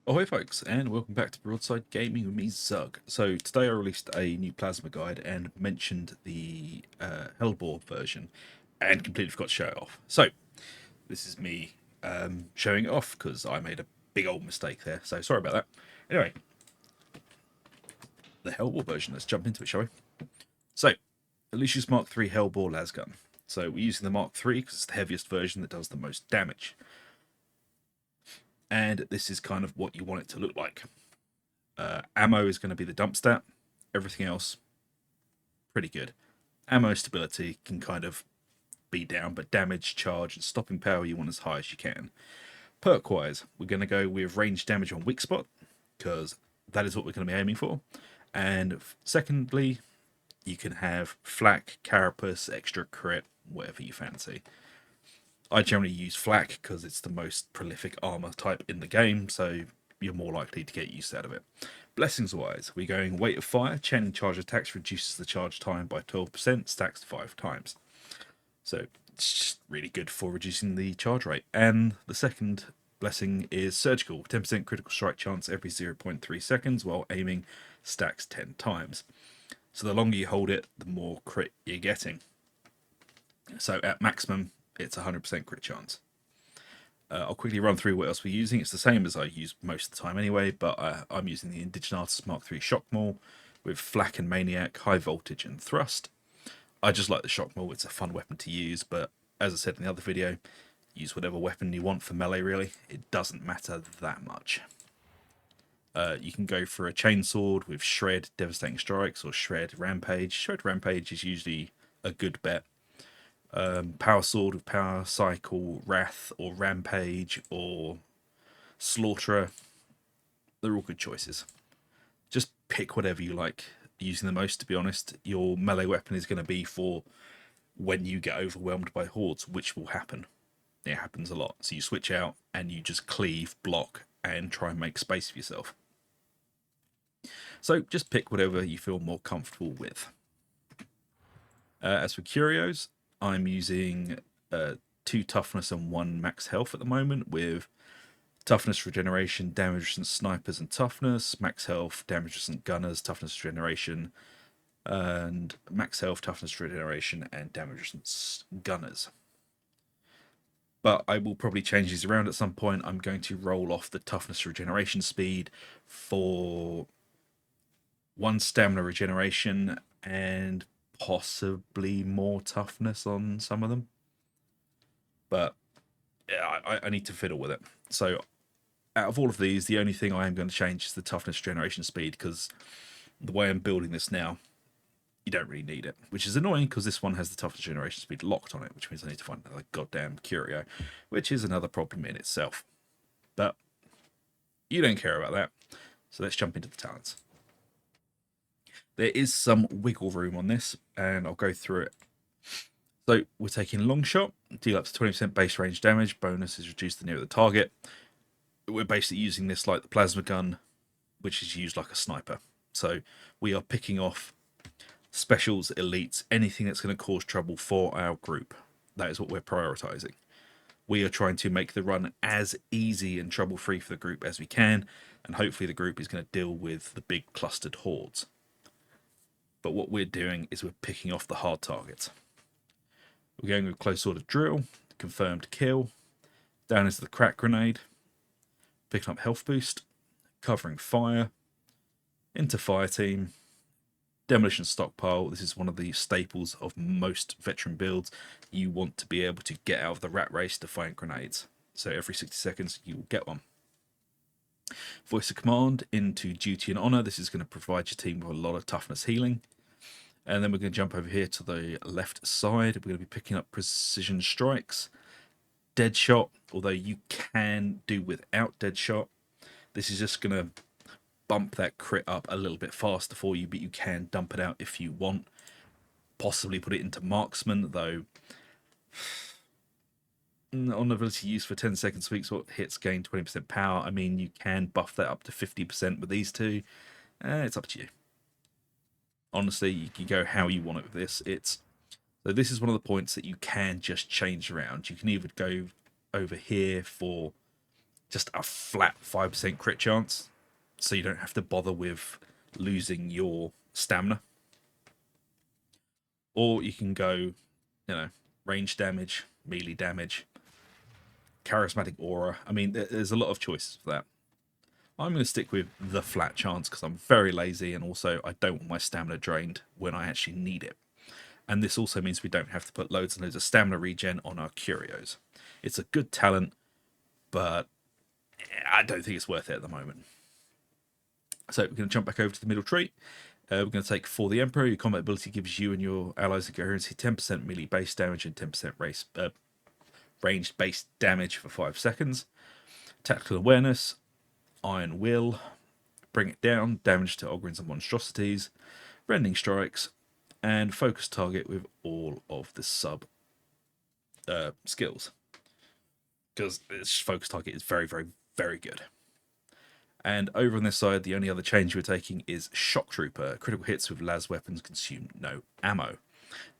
Ahoy folks, and welcome back to Broadside Gaming with me, Zug. So today I released a new plasma guide and mentioned the Helbore version and completely forgot to show it off. So this is me showing it off because I made a big old mistake there, so sorry about that. Anyway, the Helbore version, let's jump into it, shall we? So, Alicia's Mark III Helbore lasgun. So we're using the Mark III because it's the heaviest version that does the most damage. And this is kind of what you want it to look like. Ammo is going to be the dump stat. Everything else, pretty good. Ammo stability can kind of be down, but damage, charge, and stopping power you want as high as you can. Perk wise, we're going to go with range damage on weak spot, because that is what we're going to be aiming for. And secondly, you can have flak, carapace, extra crit, whatever you fancy. I generally use flak because it's the most prolific armor type in the game, so you're more likely to get use out of it. Blessings wise, we're going weight of fire. Chaining charge attacks reduces the charge time by 12%, stacks 5 times. So it's just really good for reducing the charge rate. And the second blessing is surgical. 10% critical strike chance every 0.3 seconds while aiming, stacks 10 times. So the longer you hold it, the more crit you're getting. So at maximum, it's 100% crit chance. I'll quickly run through what else we're using. It's the same as I use most of the time anyway, but I'm using the Indignatus Mark III Shock Maul with Flak and Maniac, High Voltage and Thrust. I just like the Shock Maul, it's a fun weapon to use, but as I said in the other video, use whatever weapon you want for melee really. It doesn't matter that much. You can go for a Chainsword with Shred, Devastating Strikes, or Shred, Rampage. Shred, Rampage is usually a good bet. Power Sword with Power Cycle, Wrath, or Rampage, or Slaughterer. They're all good choices. Just pick whatever you like using the most, to be honest. Your melee weapon is going to be for when you get overwhelmed by hordes, which will happen. It happens a lot. So you switch out and you just cleave, block, and try and make space for yourself. So just pick whatever you feel more comfortable with. As for curios, I'm using 2 toughness and 1 max health at the moment, with toughness regeneration, damage resistant snipers and toughness, max health, damage resistant gunners, toughness regeneration, and max health, toughness regeneration, and damage resistant gunners. But I will probably change these around at some point. I'm going to roll off the toughness regeneration speed for 1 stamina regeneration and possibly more toughness on some of them. But yeah, I need to fiddle with it. So out of all of these, the only thing I am going to change is the toughness generation speed, because the way I'm building this now, you don't really need it, which is annoying because this one has the toughness generation speed locked on it, which means I need to find another goddamn curio, which is another problem in itself. But you don't care about that, so let's jump into the talents. There is some wiggle room on this, and I'll go through it. So we're taking long shot, deal up to 20% base range damage, bonus is reduced the nearer the target. We're basically using this like the plasma gun, which is used like a sniper. So we are picking off specials, elites, anything that's going to cause trouble for our group. That is what we're prioritizing. We are trying to make the run as easy and trouble-free for the group as we can, and hopefully the group is going to deal with the big clustered hordes. But what we're doing is we're picking off the hard targets. We're going with close order drill, confirmed kill, down into the crack grenade, picking up health boost, covering fire, into fire team, demolition stockpile. This is one of the staples of most veteran builds. You want to be able to get out of the rat race to find grenades. So every 60 seconds you will get one. Voice of command into duty and honor. This is going to provide your team with a lot of toughness healing. And then we're going to jump over here to the left side. We're going to be picking up precision strikes, dead shot, although you can do without dead shot. This is just going to bump that crit up a little bit faster for you, but you can dump it out if you want. Possibly put it into marksman, though on ability use for 10 seconds sweet spot hits gain 20% power. I mean, you can buff that up to 50% with these two. It's up to you. Honestly, you can go how you want it with this. So this is one of the points that you can just change around. You can either go over here for just a flat 5% crit chance, so you don't have to bother with losing your stamina. Or you can go, you know, range damage, melee damage, charismatic aura. I mean, there's a lot of choices for that. I'm going to stick with the flat chance because I'm very lazy, and also I don't want my stamina drained when I actually need it. And this also means we don't have to put loads and loads of stamina regen on our curios. It's a good talent, but I don't think it's worth it at the moment. So we're going to jump back over to the middle tree. We're going to take For the Emperor. Your combat ability gives you and your allies a coherency 10% melee base damage and 10% ranged base damage for 5 seconds. Tactical Awareness, Iron Will, Bring It Down, damage to Ogryns and monstrosities, Rending Strikes, and Focus Target with all of the sub skills. Because this Focus Target is very, very, very good. And over on this side, the only other change we're taking is Shock Trooper. Critical hits with las weapons consume no ammo.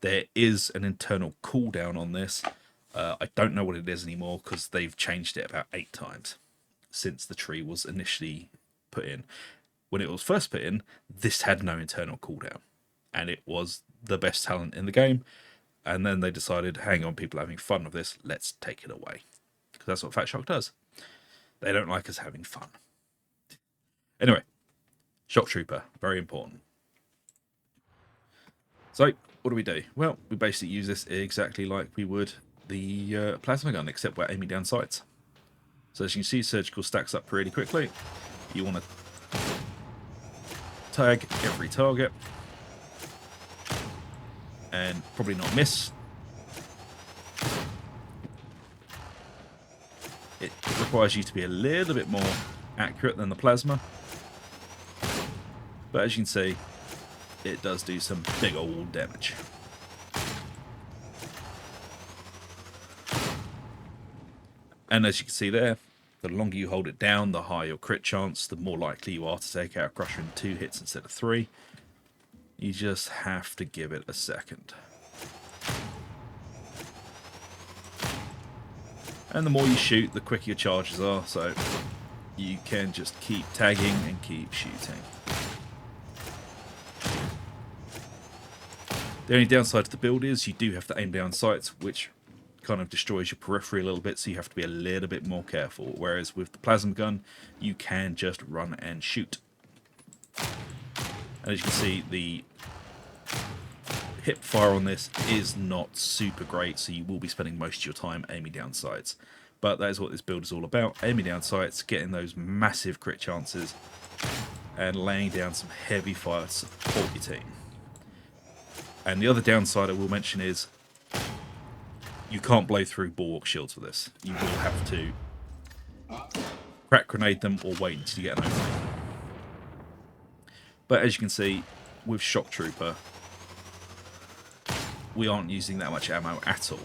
There is an internal cooldown on this. I don't know what it is anymore because they've changed it about 8 times since the tree was initially put in. When it was first put in, this had no internal cooldown, and it was the best talent in the game. And then they decided, hang on, people are having fun with this, let's take it away. Because that's what Fat Shock does. They don't like us having fun. Anyway, Shock Trooper, very important. So, what do? Well, we basically use this exactly like we would the plasma gun, except we're aiming down sights. So as you can see, surgical stacks up pretty quickly. You want to tag every target and probably not miss. It requires you to be a little bit more accurate than the plasma, but as you can see, it does do some big old damage. And as you can see there, the longer you hold it down, the higher your crit chance, the more likely you are to take out a Crusher in 2 hits instead of 3. You just have to give it a second. And the more you shoot, the quicker your charges are, so you can just keep tagging and keep shooting. The only downside to the build is you do have to aim down sights, which kind of destroys your periphery a little bit, so you have to be a little bit more careful. Whereas with the plasma gun, you can just run and shoot. And as you can see, the hip fire on this is not super great, so you will be spending most of your time aiming down sights. But that is what this build is all about, aiming down sights, getting those massive crit chances, and laying down some heavy fire to support your team. And the other downside I will mention is you can't blow through bulwark shields with this. You will have to crack grenade them or wait until you get an opening. But as you can see, with Shock Trooper, we aren't using that much ammo at all,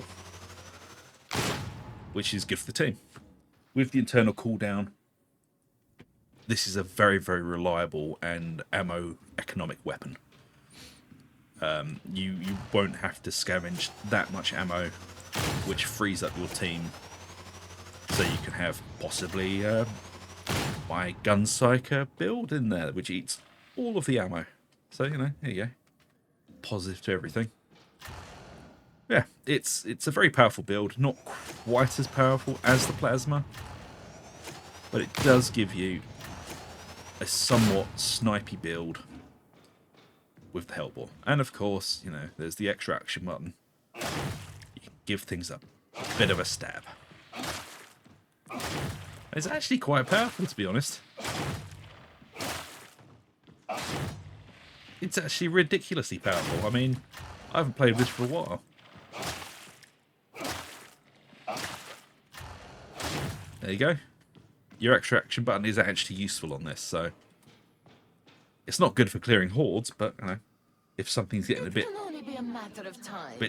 which is good for the team. With the internal cooldown, this is a very, very reliable and ammo economic weapon. You won't have to scavenge that much ammo, which frees up your team so you can have possibly my Gunpsyker build in there, which eats all of the ammo. So, you know, here you go. Positive to everything. Yeah, it's a very powerful build, not quite as powerful as the plasma, but it does give you a somewhat snipey build with the Helbore. And of course, you know, there's the extra action button. You can give things a bit of a stab. It's actually quite powerful, to be honest. It's actually ridiculously powerful. I mean, I haven't played with this for a while. There you go. Your extra action button is actually useful on this, so it's not good for clearing hordes, but you know, if something's getting a bit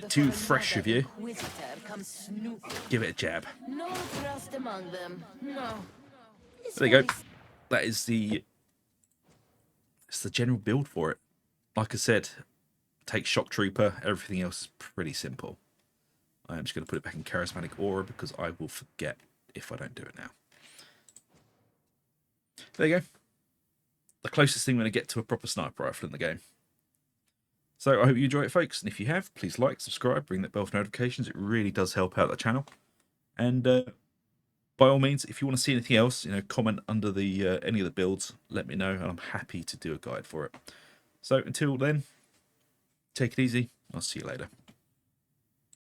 too fresh of you, give it a jab. No trust among them. No. There you go. That is the general build for it. Like I said, take Shock Trooper. Everything else is pretty simple. I'm just going to put it back in Charismatic Aura because I will forget if I don't do it now. there you go. The closest thing we're going to get to a proper sniper rifle in the game. So I hope you enjoy it, folks. And if you have, please like, subscribe, ring that bell for notifications. It really does help out the channel. And by all means, if you want to see anything else, comment under the any of the builds. Let me know, and I'm happy to do a guide for it. So until then, take it easy. I'll see you later.